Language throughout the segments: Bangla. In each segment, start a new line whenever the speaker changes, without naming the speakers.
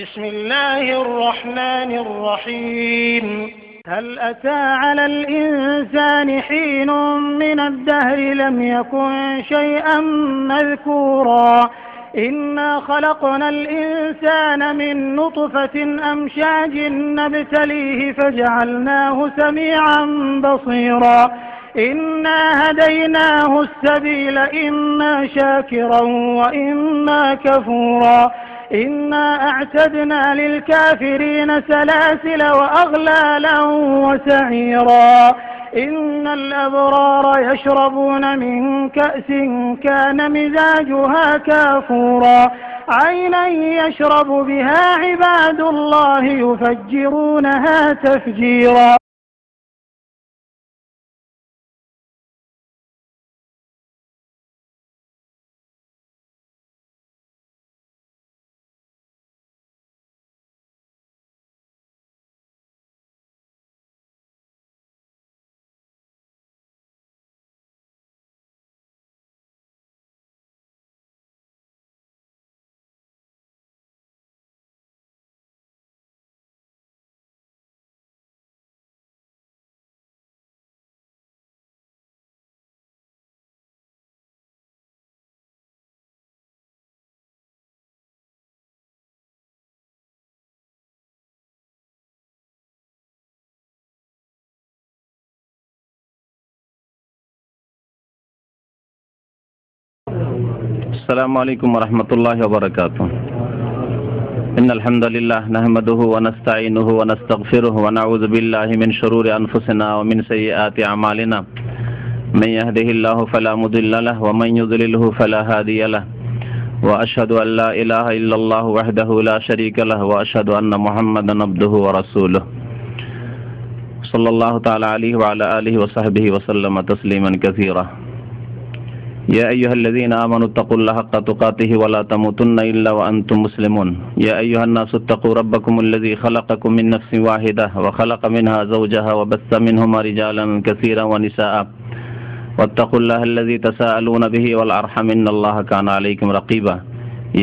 بسم الله الرحمن الرحيم هل أتى على الإنسان حين من الدهر لم يكن شيئا مذكورا إنا خلقنا الإنسان من نطفة أمشاج نبتليه فجعلناه سميعا بصيرا إنا هديناه السبيل إما شاكرا وإما كفورا إنا أعتدنا للكافرين سلاسل وأغلالا وسعيرا إن الأبرار يشربون من كأس كان مزاجها كافورا عينا يشرب بها عباد الله يفجرونها تفجيرا.
السلام عليكم ورحمة الله وبركاته. إن الحمد لله نحمده ونستعينه ونستغفره ونعوذ بالله من شرور أنفسنا ومن سيئات أعمالنا من يهده الله فلا مضل له ومن يضلله فلا هادي له وأشهد أن لا إله إلا الله وحده لا شريك له وأشهد أن محمدا عبده ورسوله صلى الله تعالى عليه وعلى آله وصحبه وسلم تسليما كثيرا. يا أيها الذين آمنوا اتقوا الله حق تقاته ولا تموتن إلا وأنتم مسلمون. يا أيها الناس اتقوا ربكم الذي خلقكم من نفس واحدة وخلق منها زوجها وبث منهما رجالا كثيرا ونساء واتقوا الله الذي تساءلون به والأرحم إن الله كان عليكم رقيبا.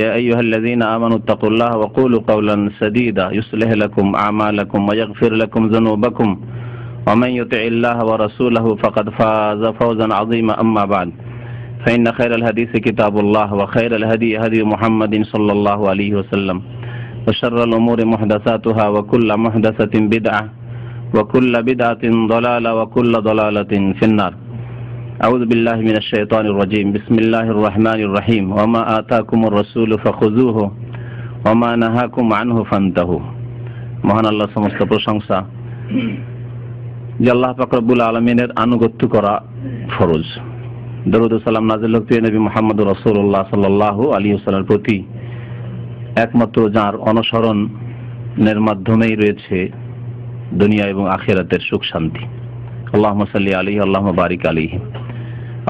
يا أيها الذين آمنوا اتقوا الله وقولوا قولا سديدا يصلح لكم أعمالكم ويغفر لكم ذنوبكم ومن يطع الله ورسوله فقد فاز فوزا عظيما. أما بعد فإن خير الحديث كتاب الله وخير الهدي هدي محمد صلى الله عليه وسلم وشر الأمور محدثاتها وكل محدثة بدعة وكل بدعة ضلالة وكل ضلالة في النار. أعوذ بالله من الشيطان الرجيم. بسم الله الرحمن الرحيم. وما آتاكم الرسول فخذوه وما نهاكم عنه فانتهوا. মহান আল্লাহ সমস্ত প্রশংসা যে আল্লাহ পাক রব্বুল আলামিনের আনুগত্য করা ফরজ। দরুদ ও সালাম নাযিল হোক প্রিয় নবী মুহাম্মদ রাসূলুল্লাহ সাল্লাল্লাহু আলাইহি ওয়াসাল্লামের প্রতি, একমাত্র যার অনুসরণের মাধ্যমেই রয়েছে দুনিয়া এবং আখিরাতের সুখ শান্তি। আল্লাহুম্মা সাল্লি আলাইহি আল্লাহুম্মা বারিক আলাইহি।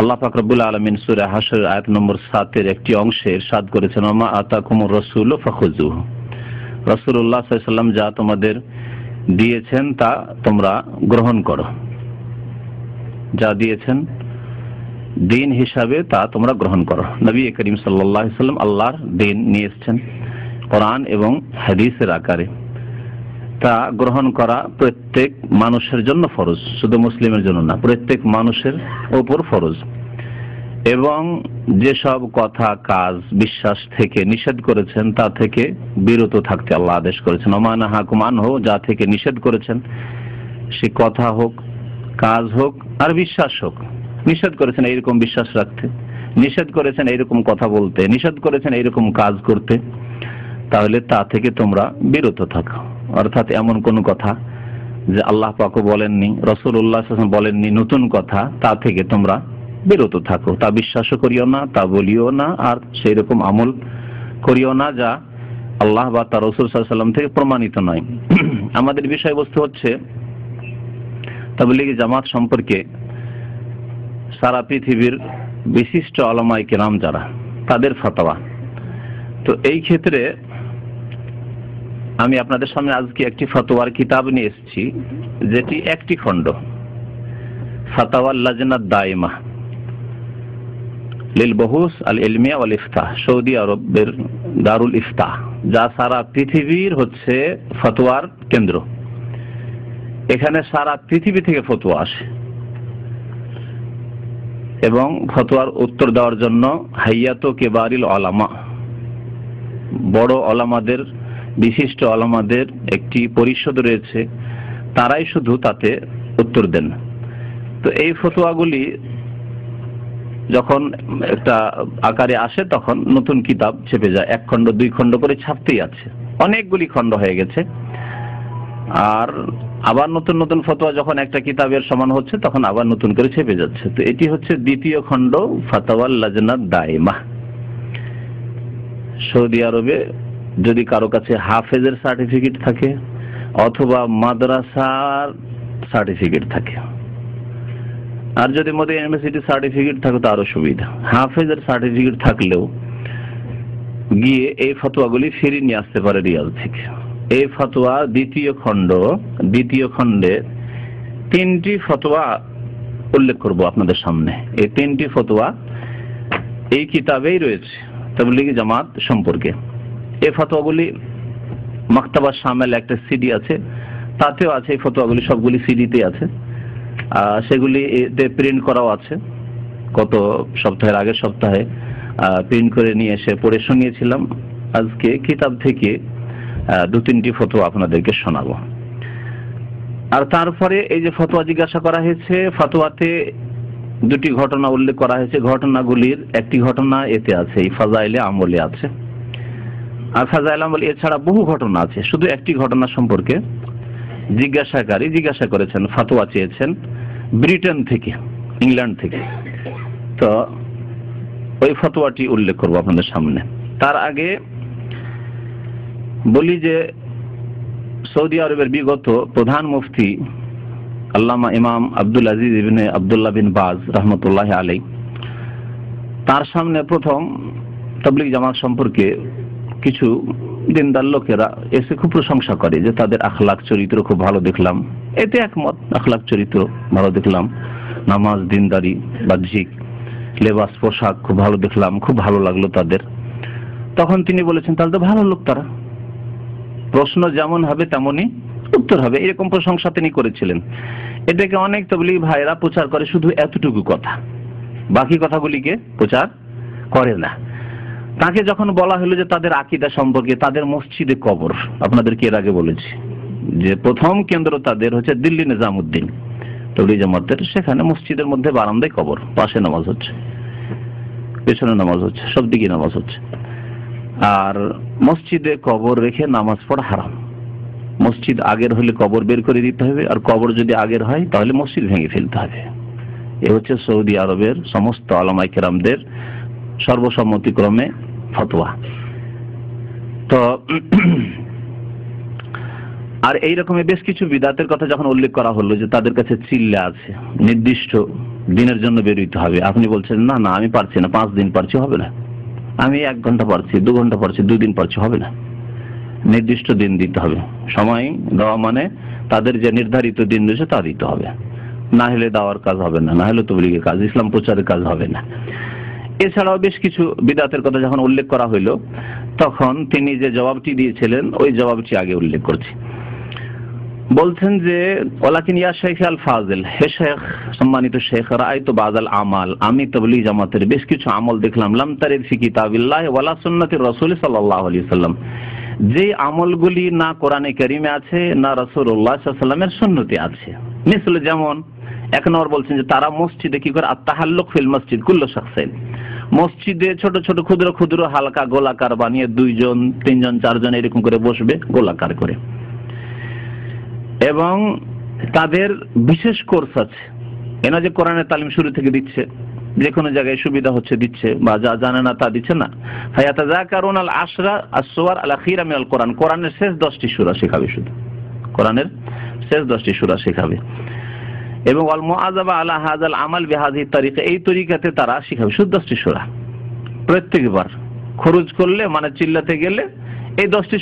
আল্লাহ পাক রব্বুল আলামিন সূরা হাশর আয়াত নম্বর 7 এর একটি অংশে ইরশাদ করেছেন, ওমা আতাকুমুর রাসূলু ফাখুযুহু। রাসূলুল্লাহ সাল্লাল্লাহু আলাইহি ওয়াসাল্লাম যা তোমাদের দিয়েছেন তা তোমরা গ্রহণ করো। যা দিয়েছেন দিন হিসাবে তা তোমরা গ্রহণ করো। নবী করিম সাল্লাল্লাহু আলাইহি ওয়াসাল্লাম আল্লাহর দিন নিয়ে এসেছেন কোরআন এবং হাদিসের আকারে। তা গ্রহণ করা প্রত্যেক মানুষের জন্য ফরজ, শুধু মুসলিমের জন্য না, প্রত্যেক মানুষের উপর ফরজ। এবং যেসব কথা, কাজ, বিশ্বাস থেকে নিষেধ করেছেন তা থেকে বিরত থাকতে আল্লাহ আদেশ করেছেন। ওমা নাহাকুম আনহু, যা থেকে নিষেধ করেছেন সে কথা হোক, কাজ হোক আর বিশ্বাস হোক। নিষেধ করেছেন এইরকম বিশ্বাস রাখতে, নিষেধ করেছেন এইরকম কথা বলতে, নিষেধ করেছেন এইরকম কাজ করতে, তাহলে তা থেকে তোমরা বিরত থাকো। অর্থাৎ এমন কোন কথা যে আল্লাহ পাকও বলেননি, রাসূলুল্লাহ সাল্লাল্লাহু আলাইহি ওয়াসাল্লাম বলেননি, নতুন কথা, তা থেকে তোমরা বিরত থাকো। তা বিশ্বাসও করিও না, তা বলিও না, আর সেই রকম আমল করিও না যা আল্লাহ বা তার রাসূল সাল্লাল্লাহু আলাইহি ওয়াসাল্লাম থেকে প্রমাণিত নয়। আমাদের বিষয়বস্তু হচ্ছে তাবলীগ জামাত সম্পর্কে সারা পৃথিবীর বিশিষ্ট উলামায়ে কেরাম যারা, তাদের ফতোয়া। তো এই ক্ষেত্রে আমি আপনাদের সামনে আজকে একটি ফতোয়ার কিতাব নিয়ে এসেছি, যেটি একটি খণ্ড, ফাতাওয়া লাজনাত দায়মা, লিল বহুস আল ইলমিয়া ওয়াল ইফতাহ, সৌদি আরবের দারুল ইফতাহ, যা সারা পৃথিবীর হচ্ছে ফতোয়ার কেন্দ্র। এখানে সারা পৃথিবী থেকে ফতোয়া আসে এবং ফতোয়ার উত্তর দেওয়ার জন্য হাইয়াতু কিবারিল উলামা, বড় ওলামাদের, বিশিষ্ট ওলামাদের একটি পরিষদ রয়েছে, তারাই শুধু তাতে উত্তর দেন। তো এই ফতোয়াগুলি যখন একটা আকারে আসে তখন নতুন কিতাব ছেপে যায়, 1 খণ্ড 2 খণ্ড করে ছাপতেই আছে, অনেকগুলি খণ্ড হয়ে গেছে। আর আবার নতুন নতুন ফতোয়া যখন একটা কিতাবের সমান হচ্ছে তখন আবার নতুন করে ছেপে যাচ্ছে। তো এটি হচ্ছে দ্বিতীয় খণ্ড ফাতাওয়াল লাজনাত দায়মা। সৌদি আরবে যদি কারো কাছে হাফেজের সার্টিফিকেট থাকে অথবা মাদ্রাসার সার্টিফিকেট থাকে, আর যদি মদিনা ইউনিভার্সিটির সার্টিফিকেট থাকে তো আরো সুবিধা। হাফেজের সার্টিফিকেট থাকলেও গিয়ে এই ফতোয়াগুলি ফিরিয়ে নিয়ে আসতে পারে রিয়াদ থেকে। এই ফতোয়া দ্বিতীয় খণ্ডে 3টি ফতোয়া উল্লেখ করব আপনাদের সামনে। এই 3টি ফতোয়া এই কিতাবেই রয়েছে তাবলীগী জামাত সম্পর্কে। এই ফতোয়াগুলি মাকতাবা শামিল একটা সিডি আছে, তাতেও আছে এই ফতোয়াগুলি, সবগুলি সিডিতে আছে। সেগুলি প্রিন্ট করাও আছে, গত সপ্তাহের আগের সপ্তাহে প্রিন্ট করে নিয়ে এসে পড়ে শুনিয়েছিলাম। আজকে কিতাব থেকে 2-3টি ফতোয়া আপনাদেরকে শোনাবো। আর তারপরে এই যে ফতোয়া জিজ্ঞাসা করা হয়েছে, ফতোয়াতে 2টি ঘটনা উল্লেখ করা হয়েছে। ঘটনাগুলির একটি ঘটনা এতে আছে, এই ফাজাইলে আমলে আছে। আর ফাজাইলে আমল এছাড়া বহু ঘটনা আছে। শুধু একটি ঘটনা সম্পর্কে জিজ্ঞাসাকারী জিজ্ঞাসা করেছেন, ফতোয়া চেয়েছেন ব্রিটেন থেকে, ইংল্যান্ড থেকে। তো ওই ফতোয়াটি উল্লেখ করবো আপনাদের সামনে। তার আগে বলি যে সৌদি আরবের বিগত প্রধান মুফতি আল্লামা ইমাম আব্দুল আজিজ ইবনে আব্দুল্লাহ বিন বাজ রহমতুল্লাহ আলাইহি, তার সামনে প্রথম তাবলীগ জামাত সম্পর্কে কিছু দিনদার লোকেরা এসে খুব প্রশংসা করে যে তাদের আখলাক চরিত্র খুব ভালো দেখলাম। এতে একমত, আখলাক চরিত্র ভালো দেখলাম, নামাজ, দিনদারি, বাহ্যিক লেবাস পোশাক খুব ভালো দেখলাম, খুব ভালো লাগলো তাদের। তখন তিনি বলেছেন তাহলে তো ভালো লোক তারা, প্রশ্ন যেমন হবে তেমনই উত্তর হবে, এরকম প্রশংসা তিনি করেছিলেন। এটাকে অনেক তাবলীগ ভাইরা প্রচার করে শুধু এতটুকু কথা, বাকি কথাগুলিকে প্রচার করে না। তাকে যখন বলা হলো যে তাদের আকীদা সম্পর্কে, তাদের মসজিদে কবর, আপনাদেরকে এর আগে বলেছি যে প্রথম কেন্দ্র তাদের হচ্ছে দিল্লি নিজামউদ্দিন তাবলীগ জামাতের, সেখানে মসজিদের মধ্যে বারান্দায় কবর, পাশে নামাজ হচ্ছে, পেছনে নামাজ হচ্ছে, সব দিকে নামাজ হচ্ছে। আর মসজিদে কবর রেখে নামাজ পড়া হারাম। মসজিদ আগের হলে কবর বের করে দিতে হবে, আর কবর যদি আগের হয় তাহলে মসজিদ ভেঙে ফেলতে হবে। এ হচ্ছে সৌদি আরবের সমস্ত উলামায়ে কেরামদের সর্বসম্মতিক্রমে ফতোয়া। তো আর এই রকমের বেশ কিছু বিদআতের কথা যখন উল্লেখ করা হলো যে তাদের কাছে চিল্লা আছে, নির্দিষ্ট দিনের জন্য বের হইতে হবে, আপনি বলছেন না না আমি পারছি না, 5 দিন পারছি, হবে না, আমি 1 ঘন্টা পারছি, 2 ঘন্টা পারছি, 2 দিন পারছি, হবে না, নির্দিষ্ট দিন দিতে হবে। সময় দেওয়া মানে তাদের যে নির্ধারিত দিন রয়েছে তা দিতে হবে, না হলে দাওয়ার কাজ হবে না, না হলে তাবলীগের কাজ, ইসলাম প্রচারের কাজ হবে না। এছাড়াও বেশ কিছু বিদআতের কথা যখন উল্লেখ করা হইল তখন তিনি যে জবাবটি দিয়েছিলেন ওই জবাবটি আগে উল্লেখ করছি। বলছেন যে ওয়ালাকিন ইয়া শেখ আল ফাজিল, হে শেখ, সম্মানিত শেখ, রাআইতু বাযাল আমাল, আমি তাবলীগ জামাতের বেশ কিছু আমল দেখলাম, লাম তারিদ ফি কিতাবিল্লাহ ওয়ালা সুন্নাতির রাসূল সাল্লাল্লাহু আলাইহি ওয়াসাল্লাম, যে আমলগুলি না কোরআনে কারীমে আছে না রাসূলুল্লাহ সাল্লাল্লাহু আলাইহি ওয়াসাল্লামের সুন্নতে আছে। মিসল, যেমন 1 নম্বর বলছেন যে তারা মসজিদে কি করে আত-তাহাল্লুক ফিল মসজিদ কুল্লু শাখসিন, মসজিদে ছোট ছোট ক্ষুদ্র ক্ষুদ্র হালকা গোলাকার বানিয়ে 2 জন 3 জন 4 জন এরকম করে বসবে গোলাকার করে, এবং তাদের বিশেষ কোর্স আছে। এনা যে কোরআনের তালিম শুরু থেকে দিচ্ছে, যে কোনো জায়গায় সুবিধা হচ্ছে দিচ্ছে, বা যা জানে না তা দিচ্ছে না। ফায়াতাযাকারুন আল আশরা আস-সুওয়ার আল আখিরা মিনাল কোরআন, কোরআনের শেষ 10টি সূরা শেখাবে, শুধু কোরআনের শেষ 10টি সূরা শেখাবে। এবং ওয়াল মুআযাবা আলা হাযাল আমাল বিহাযিহি তারিকা, এই তরিকাতে তারা শেখাবে শুধু 10টি সূরা। প্রত্যেকবার খরচ করলে মানে চিল্লাতে গেলে এই 10টি